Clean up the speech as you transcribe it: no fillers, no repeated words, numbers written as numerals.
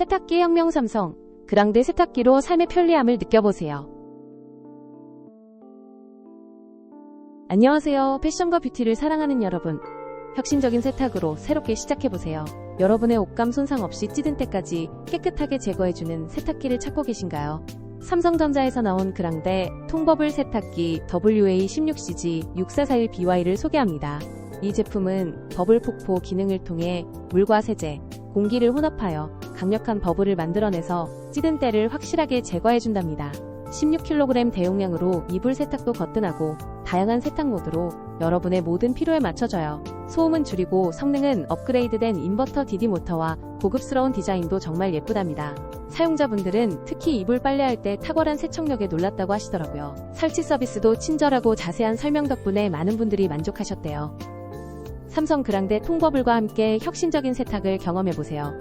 세탁기 혁명 삼성, 그랑데 세탁기로 삶의 편리함을 느껴보세요. 안녕하세요. 패션과 뷰티를 사랑하는 여러분. 혁신적인 세탁으로 새롭게 시작해보세요. 여러분의 옷감 손상 없이 찌든 때까지 깨끗하게 제거해주는 세탁기를 찾고 계신가요? 삼성전자에서 나온 그랑데 통버블 세탁기 WA16CG6441BY를 소개합니다. 이 제품은 버블 폭포 기능을 통해 물과 세제, 공기를 혼합하여 강력한 버블을 만들어내서 찌든 때를 확실하게 제거해준답니다. 16kg 대용량으로 이불 세탁도 거뜬하고 다양한 세탁 모드로 여러분의 모든 필요에 맞춰져요. 소음은 줄이고 성능은 업그레이드된 인버터 DD 모터와 고급스러운 디자인도 정말 예쁘답니다. 사용자분들은 특히 이불 빨래할 때 탁월한 세척력에 놀랐다고 하시더라고요. 설치 서비스도 친절하고 자세한 설명 덕분에 많은 분들이 만족하셨대요. 삼성 그랑데 통버블과 함께 혁신적인 세탁을 경험해보세요.